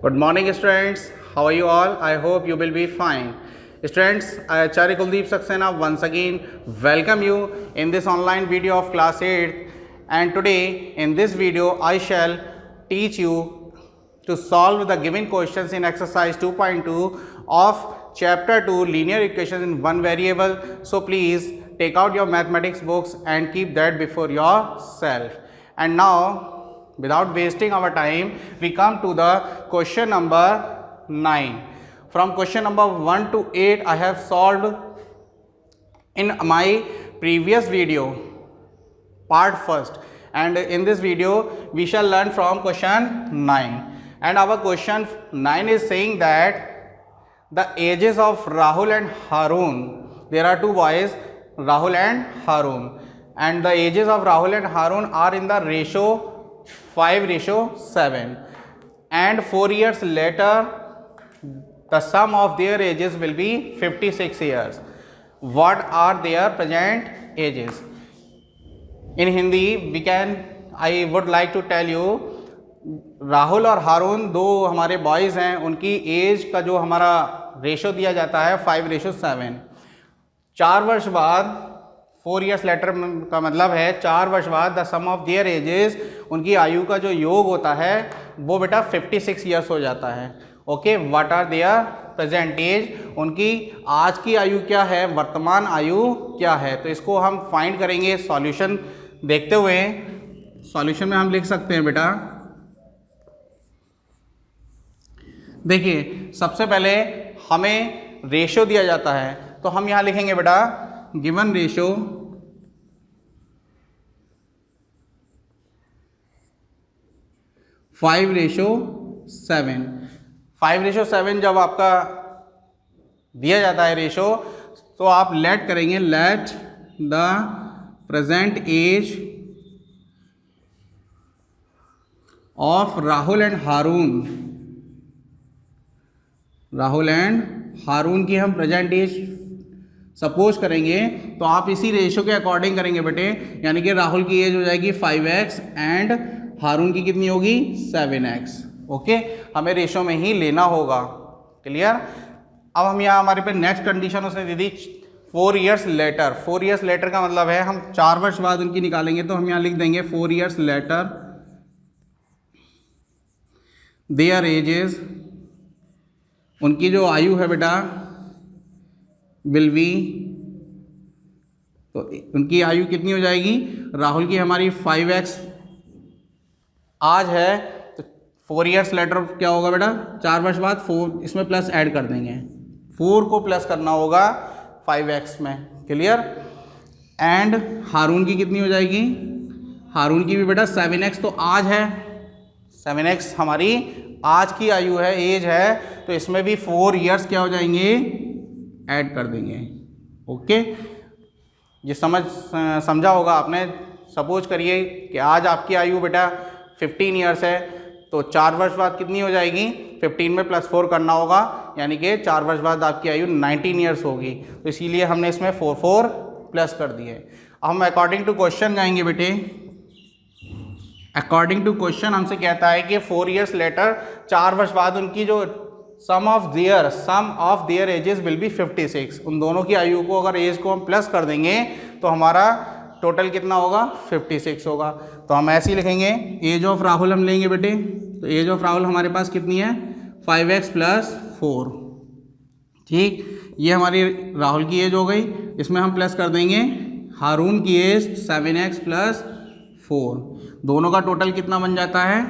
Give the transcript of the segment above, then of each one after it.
Good morning students, how are you all? I hope you will be fine. Students, I Acharya Kuldeep Saxena once again welcome you in this online video of class 8, and today in this video I shall teach you to solve the given questions in exercise 2.2 of chapter 2 linear equations in one variable. So please take out your mathematics books and keep that before yourself. And now, without wasting our time, we come to the question number 9. From question number 1 to 8 I have solved in my previous video, part first, and in this video we shall learn from question 9. And our question 9 is saying that the ages of Rahul and Harun, there are two boys, Rahul and Harun, and the ages of Rahul and Harun are in the ratio 5:7, and 4 years later the sum of their ages will be 56 years. What are their present ages? In Hindi I would like to tell you, Rahul और हारून दो हमारे boys हैं, उनकी as का जो हमारा ratio दिया जाता है 5:7. 4 वर्ष बाद, 4 years लेटर का मतलब है 4 वर्ष बाद the sum of their ages, उनकी आयु का जो योग होता है वो बेटा 56 ईयर्स हो जाता है. Okay, what are their present age, उनकी आज की आयु क्या है, वर्तमान आयु क्या है. तो इसको हम फाइंड करेंगे सॉल्यूशन देखते हुए. सॉल्यूशन में हम लिख सकते हैं बेटा, देखिए सबसे पहले हमें रेशो दिया जाता है तो हम यहाँ लिखेंगे बेटा गिवन रेशो फाइव रेशो 7 जब आपका दिया जाता है रेशो, तो आप लेट करेंगे, let the present age of Rahul and Haroon की हम प्रेजेंट एज सपोज करेंगे. तो आप इसी रेशो के अकॉर्डिंग करेंगे बेटे, यानी कि राहुल की एज हो जाएगी 5x एंड हारून की कितनी होगी 7x. ओके, हमें रेशो में ही लेना होगा. क्लियर. अब हम यहाँ हमारे पे नेक्स्ट कंडीशन उसने दे दी 4 years लेटर. 4 years लेटर का मतलब है हम 4 वर्ष बाद उनकी निकालेंगे, तो हम यहाँ लिख देंगे 4 years लेटर देयर एजेस, उनकी जो आयु है बेटा विल बी, तो उनकी आयु कितनी हो जाएगी, राहुल की हमारी 5x आज है, तो 4 years लेटर क्या होगा बेटा 4 वर्ष बाद 4 इसमें प्लस ऐड कर देंगे, 4 को प्लस करना होगा 5x में. क्लियर. एंड हारून की कितनी हो जाएगी, हारून की भी बेटा 7x तो आज है, 7x हमारी आज की आयु है, एज है, तो इसमें भी 4 years क्या हो जाएंगे, ऐड कर देंगे. ओके, ये समझा होगा आपने. सपोज करिए कि आज आपकी आयु बेटा 15 years है, तो 4 वर्ष बाद कितनी हो जाएगी, 15 में +4 करना होगा, यानी कि 4 वर्ष बाद आपकी आयु 19 years होगी. तो इसीलिए हमने इसमें 4 प्लस कर दिए. अब हम अकॉर्डिंग टू क्वेश्चन जाएंगे बेटे. अकॉर्डिंग टू क्वेश्चन हमसे कहता है कि 4 years लेटर 4 वर्ष बाद उनकी जो sum of their ages will be 56. उन दोनों की आयु को अगर एज को हम प्लस कर देंगे तो हमारा टोटल कितना होगा 56 होगा. तो हम ऐसे ही लिखेंगे, एज ऑफ राहुल हम लेंगे बेटे, तो एज ऑफ राहुल हमारे पास कितनी है 5x + 4. ठीक, ये हमारी राहुल की एज हो गई. इसमें हम प्लस कर देंगे हारून की एज 7x + 4. दोनों का टोटल कितना बन जाता है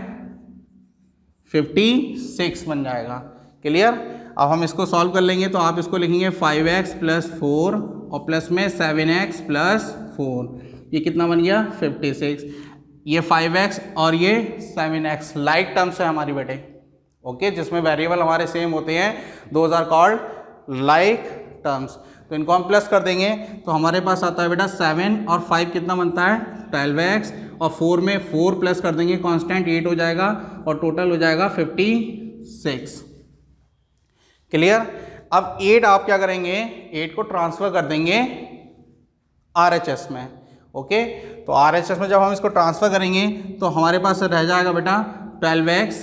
56 बन जाएगा. क्लियर. अब हम इसको सॉल्व कर लेंगे, तो आप इसको लिखेंगे 5x + 4 और प्लस में 7x + 4. ये कितना बन गया 56. ये 5x और ये 7x लाइक टर्म्स है हमारी बेटे. ओके, जिसमें वेरिएबल हमारे सेम होते हैं, those are called like terms. तो इनको हम प्लस कर देंगे, तो हमारे पास आता है बेटा 7 और 5 कितना बनता है 12x, और 4 में 4 प्लस कर देंगे, कांस्टेंट 8 हो जाएगा, और टोटल हो जाएगा 56. क्लियर. अब 8 आप क्या करेंगे, 8 को ट्रांसफ़र कर देंगे RHS में. ओके, तो RHS में जब हम इसको ट्रांसफ़र करेंगे तो हमारे पास रह जाएगा बेटा 12x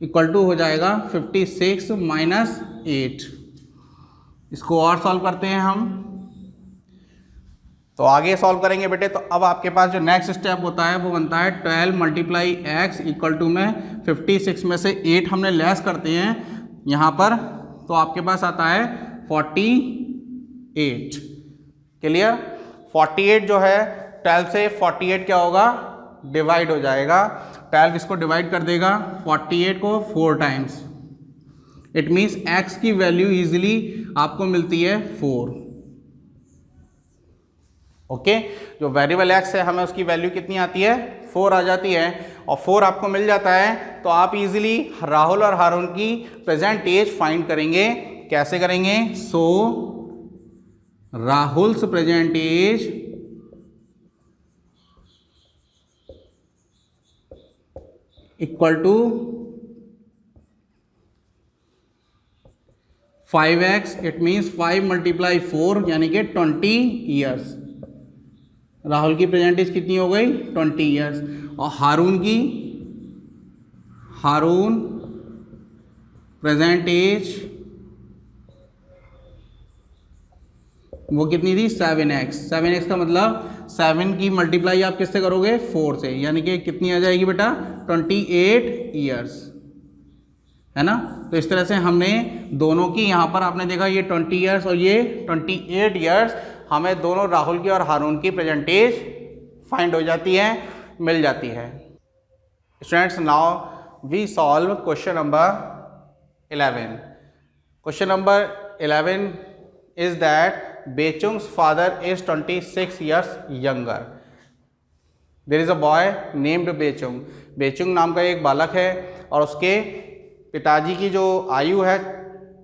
इक्वल टू हो जाएगा 56 माइनस 8। इसको और सॉल्व करते हैं हम, तो आगे सॉल्व करेंगे बेटे। तो अब आपके पास जो नेक्स्ट स्टेप होता है वो बनता है 12 मल्टीप्लाई एक्स इक्वल टू में 56 में से 8 हमने लेस करते हैं यहाँ पर, तो आपके पास आता है 48। क्लियर? 48 जो है 12 से 48 क्या होगा, डिवाइड हो जाएगा। 12 इसको डिवाइड कर देगा 48 को 4 टाइम्स। इट मीन्स x की वैल्यू इजीली आपको मिलती है 4। ओके, जो वेरिएबल x है हमें उसकी वैल्यू कितनी आती है, 4 आ जाती है। और 4 आपको मिल जाता है तो आप इजीली राहुल और हारून की प्रेजेंट एज फाइंड करेंगे। कैसे करेंगे? So Rahul's present age equal to 5x, it means 5 multiply 4 यानी कि 20 ईयर्स। राहुल की प्रेजेंट एज कितनी हो गई, 20 ईयर्स। और हारून प्रेजेंट एज वो कितनी थी, 7x। 7x का मतलब 7 की मल्टीप्लाई आप किससे करोगे, 4 से, यानी कि कितनी आ जाएगी बेटा, 28 ईयर्स, है ना। तो इस तरह से हमने दोनों की, यहाँ पर आपने देखा ये 20 ईयर्स और ये 28 ईयर्स, हमें दोनों राहुल की और हारून की प्रेजेंट एज फाइंड हो जाती है, मिल जाती है। Students, now we solve question number 11। Question number 11 is that Bechung's father is 26 years younger. There is a boy named Bechung. Bechung नाम का एक बालक है और उसके पिताजी की जो आयु है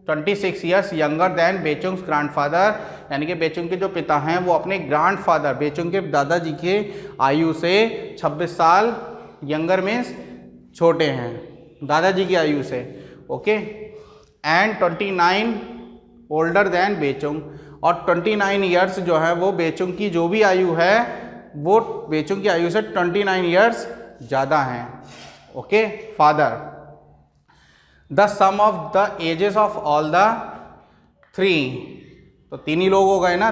26 ईयर्स यंगर देन बेचुंग्स ग्रैंडफादर, यानी कि बेचुंग के जो पिता हैं वो अपने ग्रैंडफादर बेचुंग के दादाजी के आयु से 26 साल, यंगर मीन्स छोटे हैं, दादाजी की आयु से। ओके, एंड 29 ओल्डर देन बेचुंग, और 29 ईयर्स जो है वो बेचुंग की जो भी आयु है वो बेचुंग की आयु से 29 ईयर्स ज़्यादा हैं। Okay, father the sum of the ages of all the 3, तो 3 ही लोग हो गए ना,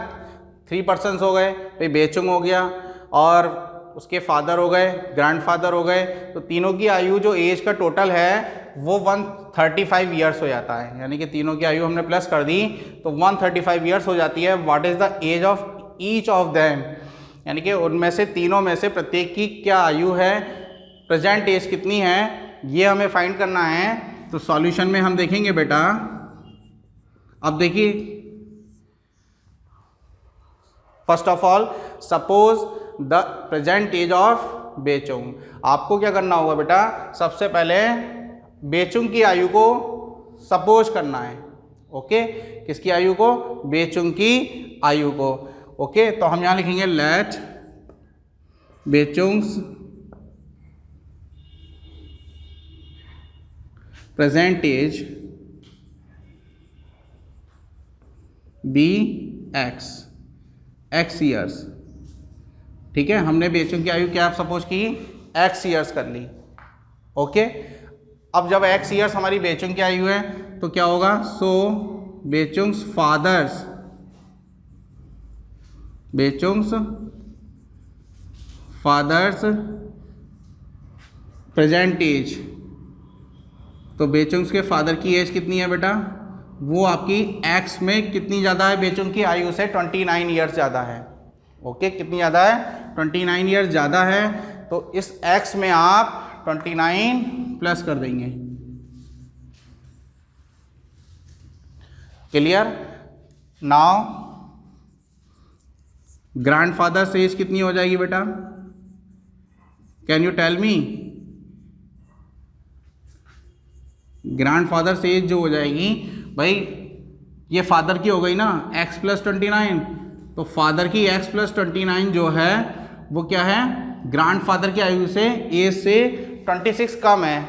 3 पर्सन्स हो गए, भाई बेचुंग हो गया और उसके फादर हो गए, ग्रैंडफादर हो गए, तो तीनों की आयु जो एज का टोटल है वो 135 ईयर्स हो जाता है, यानी कि तीनों की आयु हमने प्लस कर दी तो 135 ईयर्स हो जाती है। What is the age of each of them, यानी कि उनमें से तीनों में से प्रत्येक की क्या आयु है, प्रेजेंट एज कितनी है, ये हमें फाइंड करना है। तो सॉल्यूशन में हम देखेंगे बेटा, अब देखिए, first of all suppose the present age of Bechung. आपको क्या करना होगा बेटा, सबसे पहले बेचुंग की आयु को सपोज करना है। ओके, किसकी आयु को, बेचुंग की आयु को। ओके, तो हम यहां लिखेंगे let Bechung's present age be x years. ठीक है, हमने बेचुंग की आयु क्या सपोज की, एक्स ईयर्स कर ली। ओके, अब जब एक्स ईयर्स हमारी बेचुंग की आयु है तो क्या होगा, सो बेचुंग्स फादर्स प्रेजेंट एज, तो बेचुंग्स के फादर की एज कितनी है बेटा, वो आपकी एक्स में कितनी ज़्यादा है, बेचुंग की आयु से 29 ईयर्स ज़्यादा है। ओके, कितनी ज़्यादा है, 29 ईयर्स ज़्यादा है, तो इस एक्स में आप 29 प्लस कर देंगे। क्लियर? नाउ ग्रैंडफादर से एज कितनी हो जाएगी बेटा, can you tell me? Grandfather से एज जो हो जाएगी भाई, ये फादर की हो गई ना, x प्लस 29, तो फादर की x प्लस 29 जो है वो क्या है, ग्रैंडफादर की आयु से एज से 26 कम है,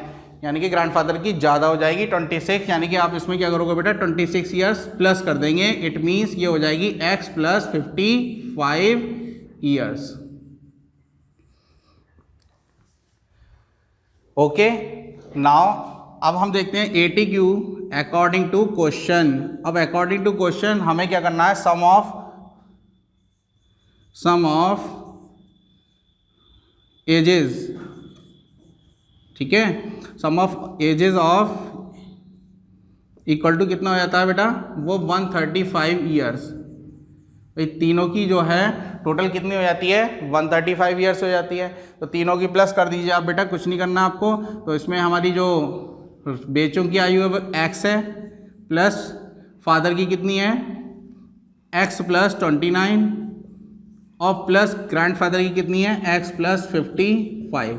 यानी कि ग्रैंडफादर की ज़्यादा हो जाएगी 26, यानी कि आप इसमें क्या करोगे बेटा, 26 ईयर्स प्लस कर देंगे। इट मीन्स ये हो जाएगी x plus 55 years. Okay, now अब हम देखते हैं ATQ अकॉर्डिंग टू क्वेश्चन। अब अकॉर्डिंग टू क्वेश्चन हमें क्या करना है, सम ऑफ एजेस, ठीक है, sum of ages of equal to कितना हो जाता है बेटा, वो 135 ईयर्स। भाई तीनों की जो है टोटल कितनी हो जाती है, 135 ईयर्स हो जाती है। तो तीनों की प्लस कर दीजिए आप बेटा, कुछ नहीं करना आपको। तो इसमें हमारी जो बेचों की आयु है वो x है, प्लस फादर की कितनी है x प्लस 29, और प्लस ग्रैंडफादर की कितनी है x प्लस 55।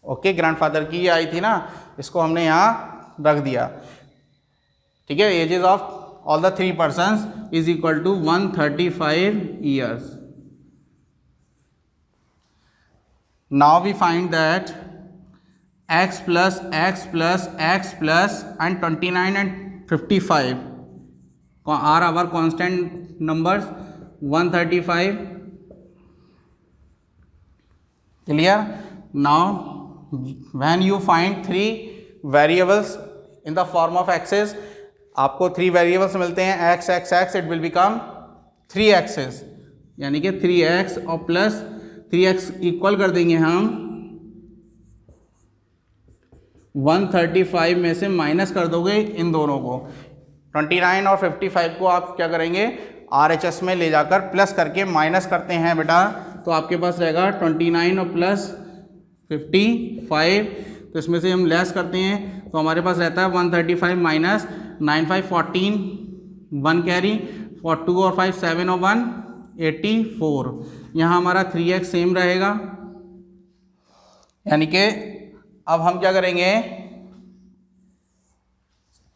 ओके, ग्रैंडफादर की ये आई थी ना, इसको हमने यहाँ रख दिया, ठीक है। Ages of all the three persons is equal to 135 years. Now we find that x plus x plus x plus and 29 and 55 are our constant numbers. 135. Clear? Now when you find three variables in the form of x's, आपको 3 variables मिलते हैं x x x, it will become 3x's, यानी कि 3x और plus 3x equal कर देंगे हम 135 में से माइनस कर दोगे इन दोनों को, 29 और 55 को आप क्या करेंगे RHS में ले जाकर प्लस करके माइनस करते हैं बेटा, तो आपके पास रहेगा 29 और प्लस 55। तो इसमें से हम लेस करते हैं तो हमारे पास रहता है 135 माइनस 9 5 14, 1 कैरी 42 और 5 7 और 1 84। यहाँ हमारा 3x सेम रहेगा, यानी कि अब हम क्या करेंगे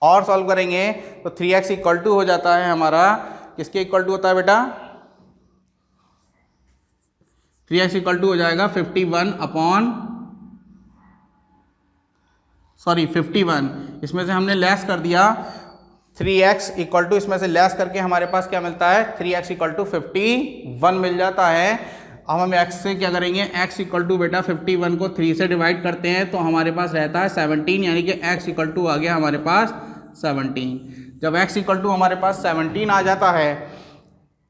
और सॉल्व करेंगे तो 3x इक्वल टू हो जाता है हमारा, किसके इक्वल टू होता है बेटा, 3x इक्वल टू हो जाएगा 51, इसमें से हमने लेस कर दिया 3x इक्वल टू, इसमें से लेस करके हमारे पास क्या मिलता है 3x इक्वल टू 51 मिल जाता है। अब हम x से क्या करेंगे, x इक्वल टू बेटा 51 को 3 से डिवाइड करते हैं तो हमारे पास रहता है 17, यानी कि x इक्वल टू आ गया हमारे पास 17। जब x इक्वल टू हमारे पास 17 आ जाता है,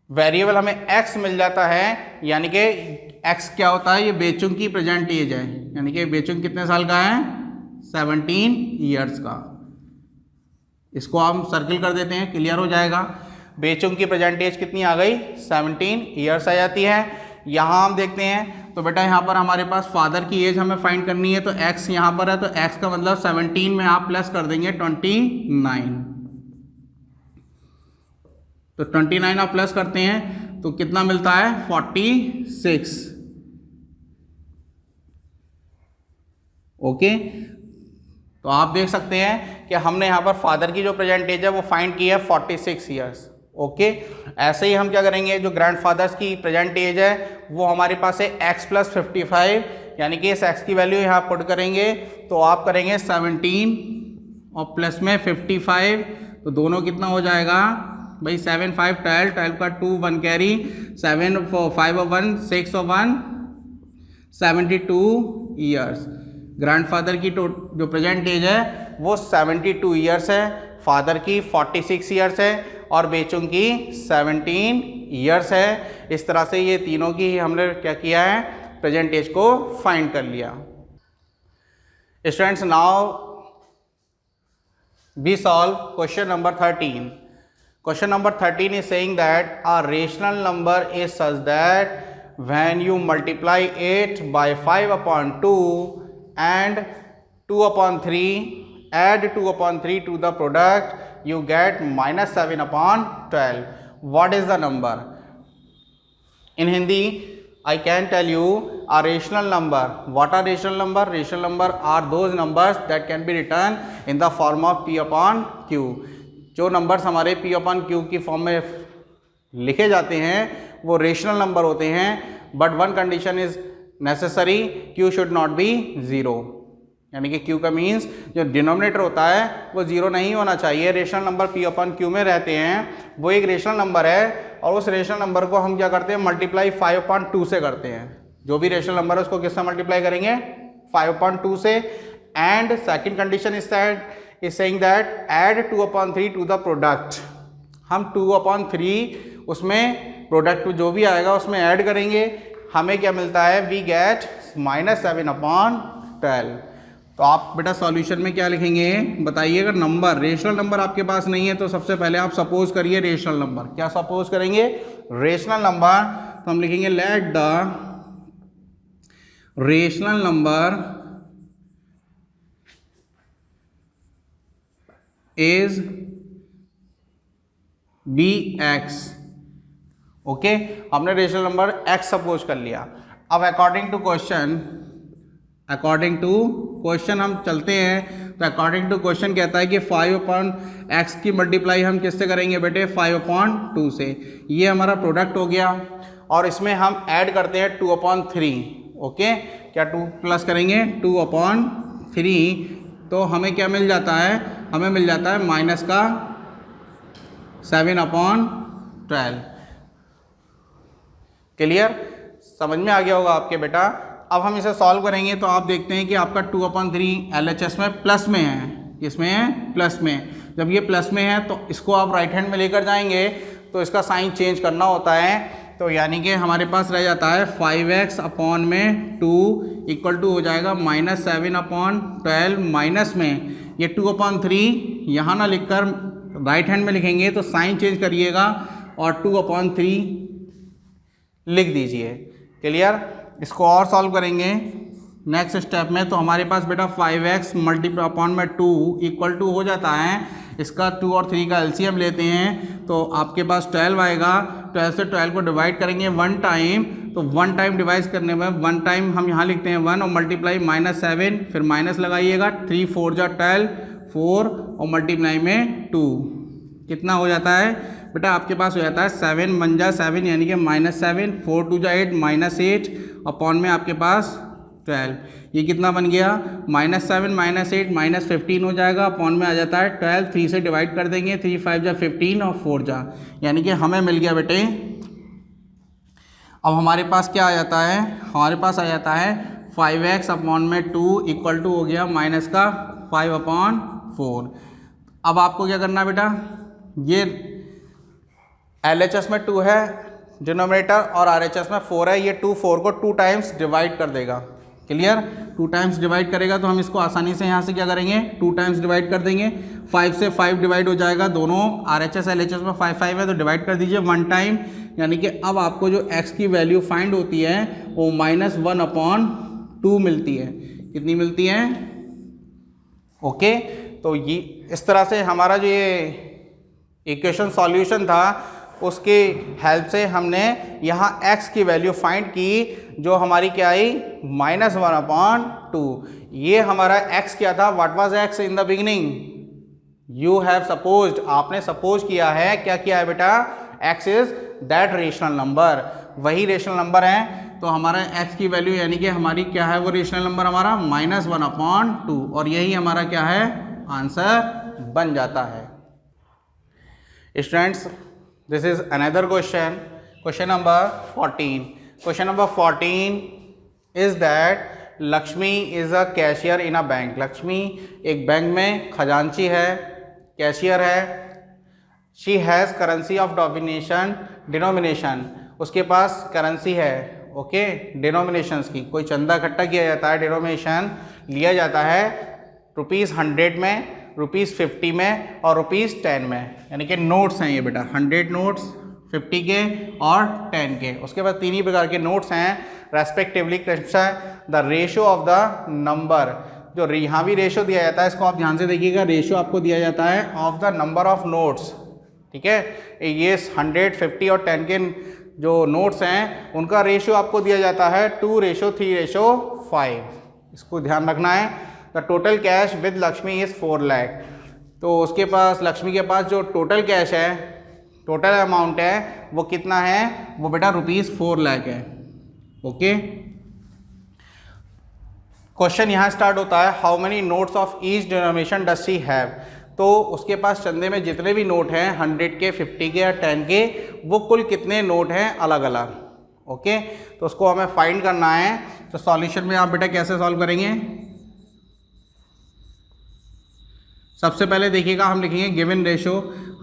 वेरिएबल हमें x मिल जाता है, यानी कि x क्या होता है, ये बेचुंग की प्रेजेंट एज है, यानी कि बेचुंग कितने साल का है 17 ईयर्स का। इसको हम सर्किल कर देते हैं, क्लियर हो जाएगा। बेचुंग की प्रेजेंट एज कितनी आ गई 17 ईयर्स आ जाती है। यहाँ हम देखते हैं तो बेटा यहाँ पर हमारे पास फादर की एज हमें फाइंड करनी है, तो x यहाँ पर है तो x का मतलब 17 में आप प्लस कर देंगे 29, तो 29 आप प्लस करते हैं तो कितना मिलता है 46। ओके, तो आप देख सकते हैं कि हमने यहाँ पर फादर की जो प्रेजेंट एज है वो फाइंड की है 46 ईयर्स। ओके, ऐसे ही हम क्या करेंगे, जो ग्रैंडफादर्स की प्रेजेंट एज है वो हमारे पास है x प्लस 55, यानी कि इस x की वैल्यू यहाँ पुट करेंगे तो आप करेंगे 17 और प्लस में 55, तो दोनों कितना हो जाएगा भाई 7 5 12 का 2 1 कैरी 7 5 और 1 6 और 1 72 ईयर्स। ग्रैंडफादर की जो प्रेजेंट एज है वो 72 ईयर्स है, फादर की 46 ईयर्स है और बेचों की 17 ईयर्स है। इस तरह से ये तीनों की हमने क्या किया है, प्रेजेंट एज को फाइंड कर लिया। Students, now we solve question number 13। Question number 13 is saying that a rational number is such that when you multiply it by 5 upon 2 and 2 upon 3, add 2 upon 3 to the product, you get minus 7 upon 12. What is the number? In Hindi, I can tell you a rational number. What are rational number? Rational number are those numbers that can be written in the form of P upon Q. जो numbers हमारे P upon Q की form में लिखे जाते हैं वो rational number होते हैं, but one condition is necessary, Q should not be zero, यानी कि Q का मीन्स जो डिनोमिनेटर होता है वो ज़ीरो नहीं होना चाहिए। Rational number P upon Q में रहते हैं, वो एक रेशनल नंबर है और उस रेशनल नंबर को हम क्या करते हैं, मल्टीप्लाई 5 अपॉन 2 से करते हैं। जो भी रेशनल नंबर है उसको किससे मल्टीप्लाई करेंगे, 5 अपॉन 2 से। And second condition is saying that add 2/3 to the product. हम 2/3 उसमें प्रोडक्ट जो भी आएगा उसमें ऐड करेंगे, हमें क्या मिलता है, वी गेट -7/12। तो आप बेटा सॉल्यूशन में क्या लिखेंगे बताइएगा, नंबर, रेशनल नंबर आपके पास नहीं है तो सबसे पहले आप सपोज करिए रेशनल नंबर। क्या सपोज करेंगे, रेशनल नंबर। तो हम लिखेंगे let the rational number is be x. Okay, हमने रेशनल नंबर x सपोज कर लिया। अब अकॉर्डिंग टू क्वेश्चन हम चलते हैं। तो अकॉर्डिंग टू क्वेश्चन कहता है कि 5/x की मल्टीप्लाई हम किससे करेंगे बेटे, 5/2 से। ये हमारा प्रोडक्ट हो गया और इसमें हम ऐड करते हैं 2/3। ओके, क्या 2 प्लस करेंगे 2/3, तो हमें क्या मिल जाता है, हमें मिल जाता है माइनस का 7/12। क्लियर, समझ में आ गया होगा आपके बेटा। अब हम इसे सॉल्व करेंगे तो आप देखते हैं कि आपका 2/3 LHS में प्लस में है, किसमें है, प्लस में। जब ये प्लस में है तो इसको आप राइट हैंड में लेकर जाएंगे तो इसका साइन चेंज करना होता है। तो यानी कि हमारे पास रह जाता है 5x/2 इक्वल टू हो जाएगा -7/12 माइनस में ये 2/3 यहाँ ना लिखकर राइट हैंड में लिखेंगे तो साइन चेंज करिएगा और 2/3 लिख दीजिए। क्लियर, इसको और सॉल्व करेंगे नेक्स्ट स्टेप में। तो हमारे पास बेटा 5x मल्टीप्लाई अपॉन में 2 इक्वल टू हो जाता है, इसका 2 और 3 का एलसीएम लेते हैं तो आपके पास 12 आएगा। 12 से 12 को डिवाइड करेंगे 1 टाइम, तो 1 टाइम डिवाइड करने में 1 टाइम हम यहाँ लिखते हैं 1 और मल्टीप्लाई -7, फिर माइनस लगाइएगा, 3 4 जा 12, 4 और मल्टीप्लाई में 2 कितना हो जाता है बेटा, आपके पास हो जाता है 7 1 जा 7 यानी कि -7, 4 2 जा 8 -8 अपॉन में आपके पास 12। ये कितना बन गया, -7 -8 -15 हो जाएगा, अपॉन में आ जाता है 12। 3 से डिवाइड कर देंगे, 3 5 जा 15 और 4 जा, यानी कि हमें मिल गया बेटे। अब हमारे पास क्या आ जाता है, हमारे पास आ जाता है 5x अपॉन में 2 इक्वल टू हो गया माइनस का 5/4। अब आपको क्या करना है बेटा, ये LHS में 2 है डिनोमिनेटर और RHS में 4 है, ये 2 4 को 2 टाइम्स डिवाइड कर देगा। क्लियर, 2 टाइम्स डिवाइड करेगा तो हम इसको आसानी से यहाँ से क्या करेंगे, 2 टाइम्स डिवाइड कर देंगे। 5 से 5 डिवाइड हो जाएगा, दोनों RHS LHS में 5 5 है तो डिवाइड कर दीजिए 1 टाइम, यानी कि अब आपको जो x की वैल्यू फाइंड होती है वो -1/2 मिलती है। कितनी मिलती है, ओके। तो ये इस तरह से हमारा जो ये इक्वेशन सॉल्यूशन था उसके हेल्प से हमने यहाँ x की वैल्यू फाइंड की, जो हमारी क्या आई, -1/2। ये हमारा x क्या था, what was x in the beginning, you have supposed, आपने सपोज किया है, क्या किया है बेटा, x is that rational number, वही रेशनल नंबर है। तो हमारा x की वैल्यू यानी कि हमारी क्या है, वो रेशनल नंबर हमारा -1/2 और यही हमारा क्या है, आंसर बन जाता है। Students, this is another question, question number 14. Question number 14 is that Lakshmi is a cashier in a bank. Lakshmi एक बैंक में खजांची है, कैशियर है। she has currency of denomination, उसके पास करेंसी है, ओके, डिनोमिनेशंस की। कोई चंदा इकट्ठा किया जाता है, डिनोमिनेशन लिया जाता है ₹100 में, ₹50 में और ₹10 में, यानी कि नोट्स हैं ये बेटा, 100 नोट्स, 50 के और 10 के। उसके बाद 3 ही प्रकार के नोट्स हैं respectively. The ratio of the number, जो यहाँ भी रेशो दिया जाता है, इसको आप ध्यान से देखिएगा, रेशो आपको दिया जाता है of the number of notes, ठीक है। ये 100, 50 और 10 के जो नोट्स हैं उनका रेशो आपको दिया जाता है 2:3:5, इसको ध्यान रखना है। The total cash with Lakshmi is 4 lakh. तो उसके पास, लक्ष्मी के पास जो टोटल कैश है, टोटल अमाउंट है वो कितना है, वो बेटा ₹4 लाख है, ओके। क्वेश्चन यहाँ स्टार्ट होता है, how many notes of each denomination does she have. तो उसके पास चंदे में जितने भी नोट हैं 100 के, 50 के या 10 के, वो कुल कितने नोट हैं अलग अलग, ओके। तो उसको हमें फाइंड करना है। तो सॉल्यूशन में आप बेटा कैसे सॉल्व करेंगे, सबसे पहले देखिएगा हम लिखेंगे गिवन रेशो।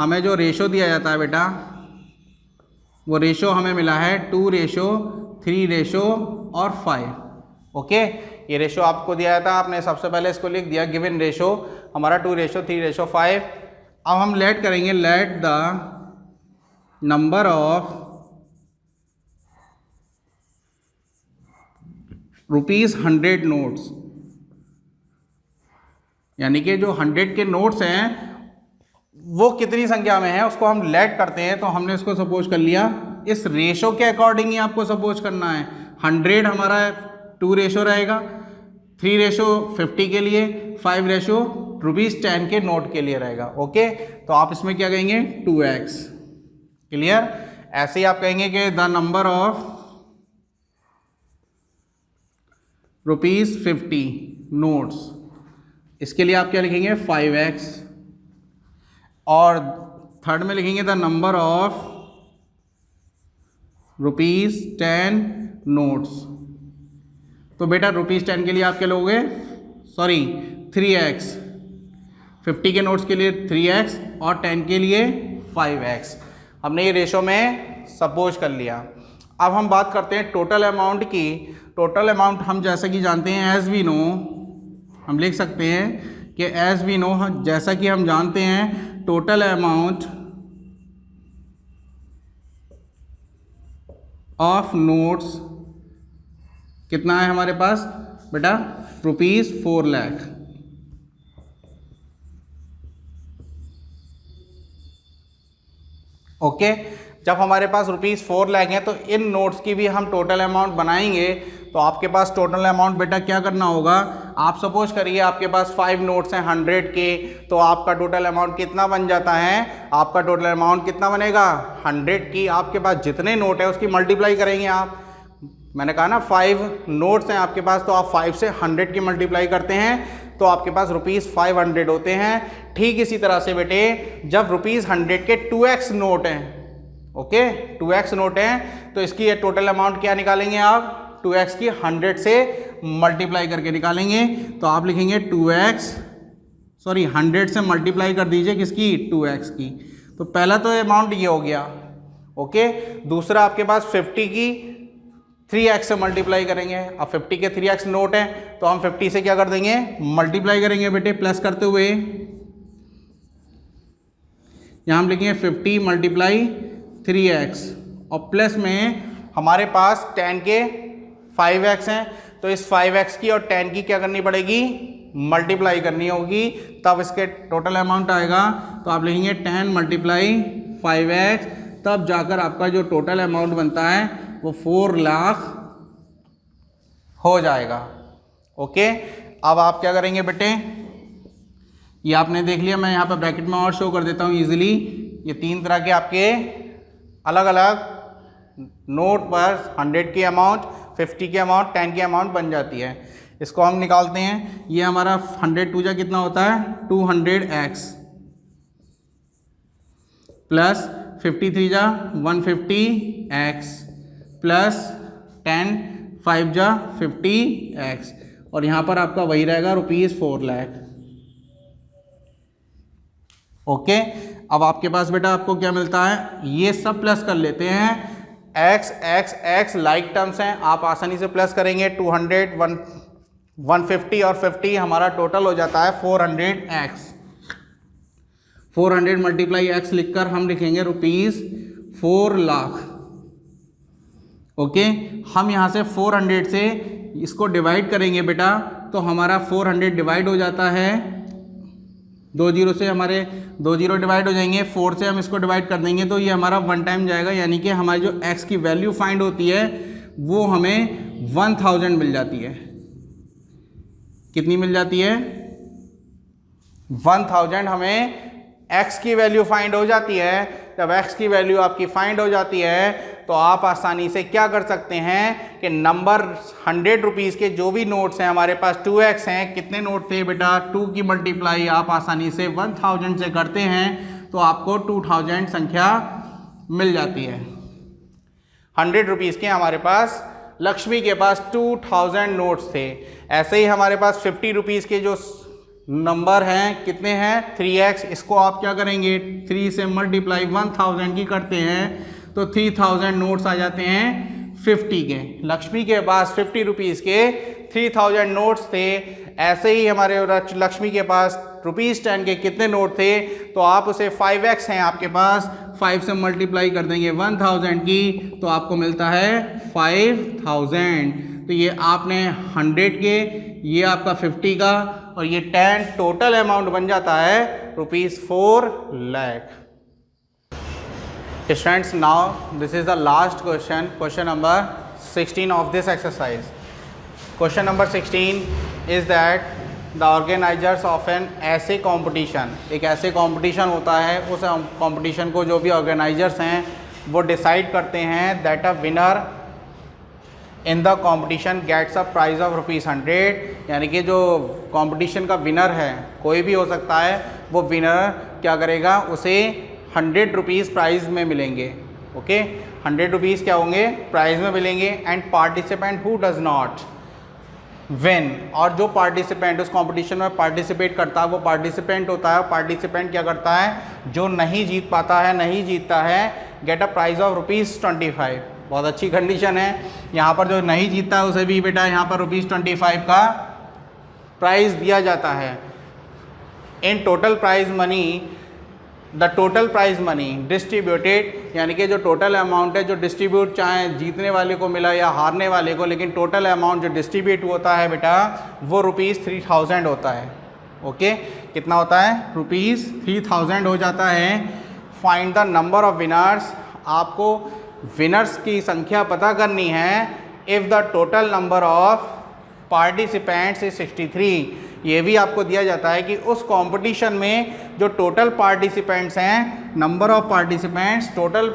हमें जो रेशो दिया जाता है बेटा, वो रेशो हमें मिला है 2 रेशो 3 रेशो और 5। ओके, ये रेशो आपको दिया जाता है, आपने सबसे पहले इसको लिख दिया गिवन रेशो हमारा 2 रेशो 3 रेशो 5। अब हम लेट करेंगे, let the number of ₹100 notes, यानी कि जो 100 के नोट्स हैं वो कितनी संख्या में है उसको हम लेट करते हैं। तो हमने इसको सपोज कर लिया, इस रेशो के अकॉर्डिंग ही आपको सपोज करना है। 100 हमारा 2 रेशो रहेगा, 3 रेशो 50 के लिए, 5 रेशो ₹10 के नोट के लिए रहेगा। ओके, तो आप इसमें क्या कहेंगे 2x। क्लियर? ऐसे ही आप कहेंगे कि द नंबर ऑफ ₹50 नोट्स, इसके लिए आप क्या लिखेंगे 5x। और थर्ड में लिखेंगे द नंबर ऑफ ₹10 नोट्स। तो बेटा ₹10 के लिए आप क्या लोगे, सॉरी 3x, 50 के नोट्स के लिए 3x और 10 के लिए 5x। हमने ये रेशो में सपोज कर लिया। अब हम बात करते हैं टोटल अमाउंट की। टोटल अमाउंट हम जैसा कि जानते हैं, एज वी नो, हम लिख सकते हैं कि एज वी नो, जैसा कि हम जानते हैं टोटल अमाउंट ऑफ नोट्स कितना है हमारे पास बेटा, ₹4 लाख। ओके, जब हमारे पास ₹4 लाख हैं तो इन नोट्स की भी हम टोटल अमाउंट बनाएंगे। तो आपके पास टोटल अमाउंट बेटा क्या करना होगा, आप सपोज करिए आपके पास 5 नोट्स हैं 100 के, तो आपका टोटल अमाउंट कितना बन जाता है, आपका टोटल अमाउंट कितना बनेगा 100 की आपके पास जितने नोट है उसकी मल्टीप्लाई करेंगे आप। मैंने कहा ना 5 नोट्स हैं आपके पास, तो आप 5 से 100 की मल्टीप्लाई करते हैं तो आपके पास ₹500 होते हैं। ठीक इसी तरह से बेटे जब ₹100 के 2x नोट हैं, ओके 2x नोट हैं, तो इसकी टोटल अमाउंट क्या निकालेंगे आप, 2x की 100 से मल्टीप्लाई करके निकालेंगे। तो आप लिखेंगे 2x, सॉरी 100 से मल्टीप्लाई कर दीजिए किसकी, 2x की। तो पहला तो अमाउंट ये हो गया। ओके, दूसरा आपके पास 50 की 3x से मल्टीप्लाई करेंगे। अब 50 के 3x नोट हैं तो हम 50 से क्या कर देंगे, मल्टीप्लाई करेंगे बेटे, प्लस करते हुए यहाँ हम लिखेंगे 50 मल्टीप्लाई 3x और प्लस में हमारे पास 10 के 5x हैं, तो इस 5x की और 10 की क्या करनी पड़ेगी, मल्टीप्लाई करनी होगी, तब इसके टोटल अमाउंट आएगा। तो आप लिखेंगे 10 मल्टीप्लाई 5x, तब जाकर आपका जो टोटल अमाउंट बनता है वो 4 लाख हो जाएगा। ओके, अब आप क्या करेंगे बेटे, ये आपने देख लिया, मैं यहाँ पर ब्रैकेट में और शो कर देता हूँ इजीली। ये 3 तरह के आपके अलग अलग नोट पर 100 की अमाउंट, 50 की अमाउंट, 10 की अमाउंट बन जाती है। इसको हम निकालते हैं। ये हमारा 100 जा कितना होता है 200x प्लस 53 जा 150x प्लस 10 5 जा 50x और यहाँ पर आपका वही रहेगा ₹4 लाख। ओके, अब आपके पास बेटा आपको क्या मिलता है, ये सब प्लस कर लेते हैं। x x x like terms हैं, आप आसानी से प्लस करेंगे। 200 150 और 50 हमारा टोटल हो जाता है 400x। 400 मल्टीप्लाई x लिखकर हम लिखेंगे ₹4 लाख। ओके, हम यहाँ से 400 से इसको डिवाइड करेंगे बेटा, तो हमारा 400 डिवाइड हो जाता है 2 जीरो से, हमारे 2 जीरो डिवाइड हो जाएंगे। 4 से हम इसको डिवाइड कर देंगे तो ये हमारा 1 टाइम जाएगा, यानी कि हमारी जो x की वैल्यू फाइंड होती है वो हमें 1000 मिल जाती है। कितनी मिल जाती है 1000 हमें x की वैल्यू फाइंड हो जाती है। जब x की वैल्यू आपकी फाइंड हो जाती है तो आप आसानी से क्या कर सकते हैं कि नंबर 100 रुपीज़ के जो भी नोट्स हैं हमारे पास 2x हैं, कितने नोट थे बेटा 2 की मल्टीप्लाई आप आसानी से 1000 से करते हैं तो आपको 2000 संख्या मिल जाती है। 100 रुपीज़ के हमारे पास लक्ष्मी के पास 2000 नोट्स थे। ऐसे ही हमारे पास 50 रुपीज़ के जो नंबर हैं कितने हैं 3x, इसको आप क्या करेंगे 3 से मल्टीप्लाई 1000 की करते हैं तो 3000 नोट्स आ जाते हैं 50 के। लक्ष्मी के पास 50 रुपीज़ के 3000 नोट्स थे। ऐसे ही हमारे लक्ष्मी के पास ₹10 के कितने नोट थे, तो आप उसे 5x हैं आपके पास, 5 से मल्टीप्लाई कर देंगे 1000 की तो आपको मिलता है 5000। तो ये आपने 100 के, ये आपका 50 का और ये 10 टोटल अमाउंट बन जाता है ₹4 lakh. Students, now this is the last question, question number 16 of this exercise. Question number 16 is that the organizers of an ऐसे competition, एक ऐसे competition होता है, उस competition को जो भी organizers हैं वो decide करते हैं that a winner in the competition gets a prize of ₹100, यानी कि जो competition का winner है कोई भी हो सकता है, वो winner क्या करेगा, उसे 100 रुपीज़ प्राइज़ में मिलेंगे। ओके 100 रुपीज़ क्या होंगे प्राइज़ में मिलेंगे। And participant who does not win, और जो पार्टिसिपेंट उस कंपटीशन में पार्टिसिपेट करता है वो पार्टिसिपेंट होता है। पार्टिसिपेंट क्या करता है जो नहीं जीत पाता है, नहीं जीतता है, गेट अ प्राइज़ ऑफ ₹25। बहुत अच्छी कंडीशन है। यहाँ पर जो नहीं जीतता है उसे भी बेटा यहाँ पर ₹25 का प्राइज़ दिया जाता है। In total prize money, the total prize money distributed, यानी कि जो टोटल अमाउंट है जो डिस्ट्रीब्यूट चाहे जीतने वाले को मिला या हारने वाले को, लेकिन टोटल अमाउंट जो डिस्ट्रीब्यूट होता है बेटा वो ₹3000 होता है। ओके कितना होता है ₹3000 हो जाता है। Find the number of winners, आपको विनर्स की संख्या पता करनी है। If the total number of participants is 63, ये भी आपको दिया जाता है कि उस कंपटीशन में जो टोटल पार्टिसिपेंट्स हैं, नंबर ऑफ पार्टिसिपेंट्स, टोटल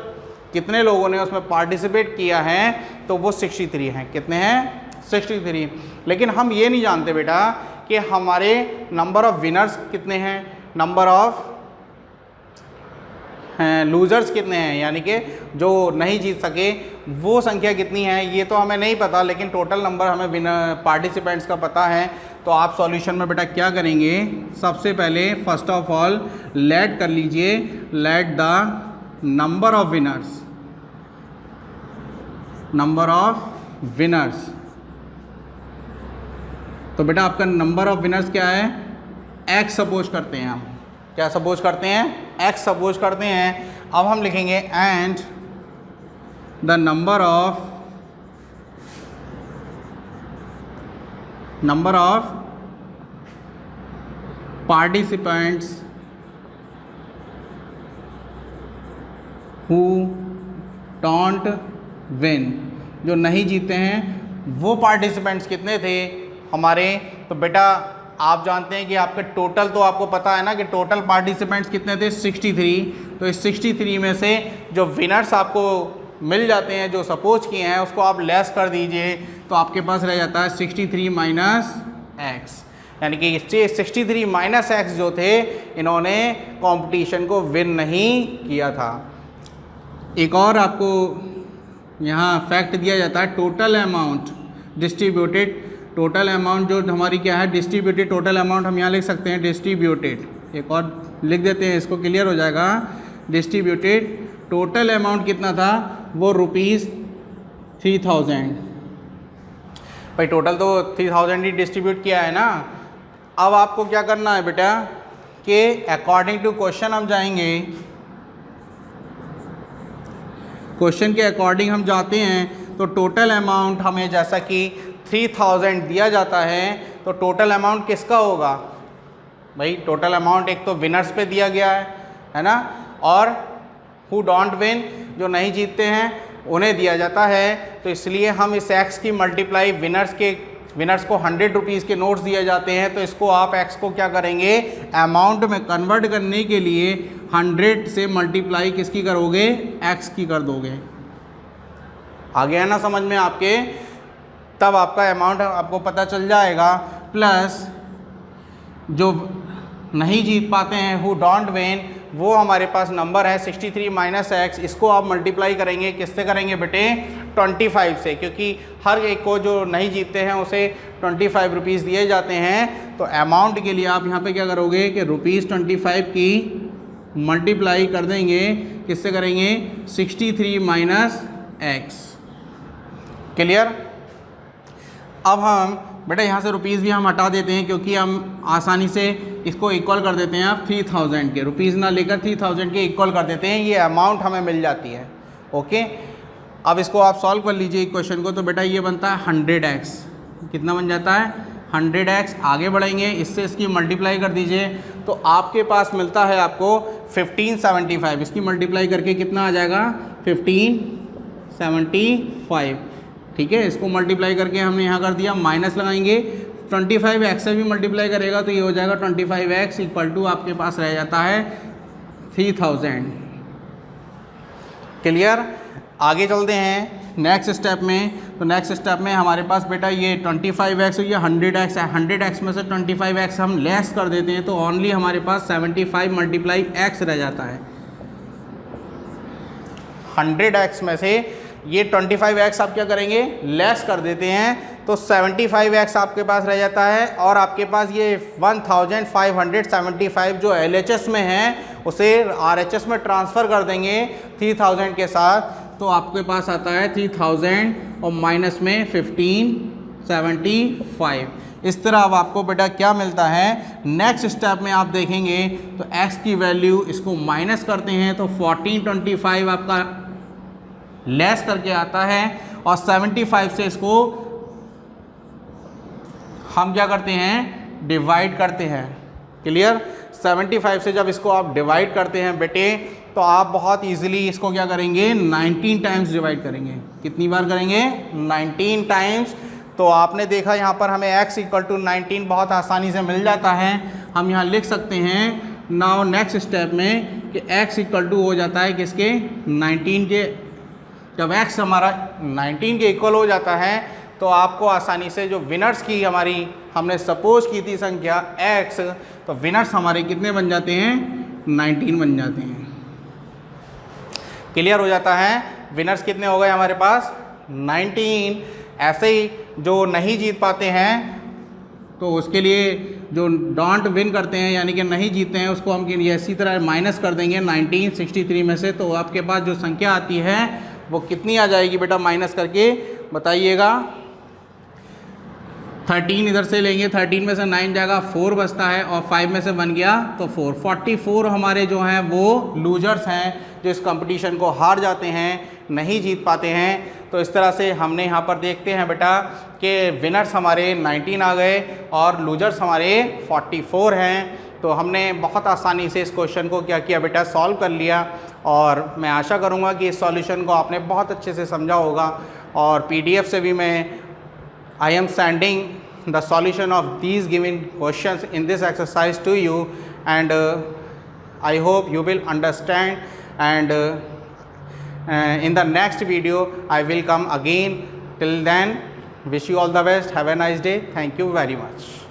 कितने लोगों ने उसमें पार्टिसिपेट किया है, तो वो 63 हैं। कितने हैं 63। लेकिन हम ये नहीं जानते बेटा कि हमारे नंबर ऑफ विनर्स कितने हैं, नंबर ऑफ लूज़र्स कितने हैं, यानी कि जो नहीं जीत सके वो संख्या कितनी है, ये तो हमें नहीं पता, लेकिन टोटल नंबर हमें विनर पार्टिसिपेंट्स का पता है। तो आप सॉल्यूशन में बेटा क्या करेंगे, सबसे पहले फर्स्ट ऑफ ऑल लेट कर लीजिए, let the number of winners, number of winners, तो बेटा आपका नंबर ऑफ विनर्स क्या है, x सपोज करते हैं हम, क्या सपोज करते हैं, x सपोज करते हैं। अब हम लिखेंगे and the number of participants who don't win, जो नहीं जीते हैं वो पार्टिसिपेंट्स कितने थे हमारे। तो बेटा आप जानते हैं कि आपके टोटल, तो आपको पता है ना कि टोटल पार्टिसिपेंट्स कितने थे 63। तो इस 63 में से जो विनर्स आपको मिल जाते हैं, जो सपोज किए हैं, उसको आप लेस कर दीजिए, तो आपके पास रह जाता है 63 माइनस एक्स, यानी कि 63 माइनस एक्स जो थे, इन्होंने कंपटीशन को विन नहीं किया था। एक और आपको यहाँ फैक्ट दिया जाता है, total amount distributed, total amount जो हमारी क्या है डिस्ट्रीब्यूटेड, टोटल अमाउंट हम यहाँ लिख सकते हैं डिस्ट्रीब्यूटेड, एक और लिख देते हैं, इसको क्लियर हो जाएगा। डिस्ट्रीब्यूटेड टोटल अमाउंट कितना था, वो ₹3000। भाई टोटल तो 3000 ही डिस्ट्रीब्यूट किया है ना। अब आपको क्या करना है बेटा कि अकॉर्डिंग टू क्वेश्चन हम जाएंगे, क्वेश्चन के अकॉर्डिंग हम जाते हैं। तो टोटल अमाउंट हमें जैसा कि 3000 दिया जाता है, तो टोटल अमाउंट किसका होगा भाई, टोटल अमाउंट एक तो विनर्स पे दिया गया है ना, और हु डोंट विन, जो नहीं जीतते हैं उन्हें दिया जाता है। तो इसलिए हम इस एक्स की मल्टीप्लाई विनर्स को 100 रुपीज़ के नोट्स दिए जाते हैं, तो इसको आप एक्स को क्या करेंगे, अमाउंट में कन्वर्ट करने के लिए 100 से मल्टीप्लाई किसकी करोगे, एक्स की कर दोगे। आ गया ना समझ में आपके, तब आपका अमाउंट आपको पता चल जाएगा। प्लस जो नहीं जीत पाते हैं हु डोंट विन, वो हमारे पास नंबर है 63 माइनस एक्स, इसको आप मल्टीप्लाई करेंगे, किससे करेंगे बेटे, 25 से, क्योंकि हर एक को जो नहीं जीतते हैं उसे 25 रुपीज़ दिए जाते हैं। तो अमाउंट के लिए आप यहाँ पे क्या करोगे कि ₹25 की मल्टीप्लाई कर देंगे, किससे करेंगे, 63 माइनस x। क्लियर। अब हम बेटा यहाँ से रुपीज़ भी हम हटा देते हैं, क्योंकि हम आसानी से इसको इक्वल कर देते हैं। आप 3000 के रुपीज़ ना लेकर 3000 के इक्वल कर देते हैं, ये अमाउंट हमें मिल जाती है। ओके, अब इसको आप सॉल्व कर लीजिए क्वेश्चन को। तो बेटा ये बनता है 100x, कितना बन जाता है 100x। आगे बढ़ेंगे, इससे इसकी मल्टीप्लाई कर दीजिए, तो आपके पास मिलता है आपको 1575। इसकी मल्टीप्लाई करके कितना आ जाएगा 1575। ठीक है, इसको मल्टीप्लाई करके हमने यहाँ कर दिया, माइनस लगाएंगे, 25x से भी मल्टीप्लाई करेगा तो ये हो जाएगा 25x इक्वल टू आपके पास रह जाता है 3000। क्लियर। आगे चलते हैं नेक्स्ट स्टेप में। तो नेक्स्ट स्टेप में हमारे पास बेटा ये 25x और ये 100x है। 100x में से 25x हम लेस कर देते हैं, तो ओनली हमारे पास 75 मल्टीप्लाई x रह जाता है। 100x में से ये 25x आप क्या करेंगे, लेस कर देते हैं, तो 75x आपके पास रह जाता है। और आपके पास ये 1575 जो LHS में है उसे RHS में ट्रांसफ़र कर देंगे 3000 के साथ, तो आपके पास आता है 3000 और माइनस में 1575। इस तरह अब आपको बेटा क्या मिलता है, नेक्स्ट स्टेप में आप देखेंगे तो x की वैल्यू इसको माइनस करते हैं, तो 1425 आपका लेस करके आता है, और 75 से इसको हम क्या करते हैं, डिवाइड करते हैं। क्लियर। 75 से जब इसको आप डिवाइड करते हैं बेटे, तो आप बहुत इजीली इसको क्या करेंगे, 19 टाइम्स डिवाइड करेंगे। कितनी बार करेंगे, 19 टाइम्स। तो आपने देखा यहाँ पर हमें x इक्वल टू 19 बहुत आसानी से मिल जाता है। हम यहाँ लिख सकते हैं नाउ नेक्स्ट स्टेप में कि x इक्वल टू हो जाता है किसके, 19 के। जब x हमारा 19 के इक्वल हो जाता है, तो आपको आसानी से जो विनर्स की हमारी हमने सपोज की थी संख्या x, तो विनर्स हमारे कितने बन जाते हैं, 19 बन जाते हैं। क्लियर हो जाता है। विनर्स कितने हो गए हमारे पास, 19। ऐसे ही जो नहीं जीत पाते हैं, तो उसके लिए जो डोंट विन करते हैं यानी कि नहीं जीतते हैं, उसको हम इसी तरह माइनस कर देंगे 1963 में से। तो आपके पास जो संख्या आती है वो कितनी आ जाएगी बेटा, माइनस करके बताइएगा। 13 इधर से लेंगे, 13 में से 9 जाएगा, 4 बचता है, और 5 में से 1 गया तो 4। 44 हमारे जो हैं वो लूजर्स हैं, जो इस कंपटीशन को हार जाते हैं, नहीं जीत पाते हैं। तो इस तरह से हमने यहाँ पर देखते हैं बेटा कि विनर्स हमारे 19 आ गए और लूजर्स हमारे 44 हैं। तो हमने बहुत आसानी से इस क्वेश्चन को क्या किया बेटा, सॉल्व कर लिया। और मैं आशा करूँगा कि इस सॉल्यूशन को आपने बहुत अच्छे से समझा होगा। और PDF से भी मैं I am sending the solution of these given questions in this exercise to you, and I hope you will understand, and in the next video I will come again. Till then, wish you all the best. Have a nice day. Thank you very much.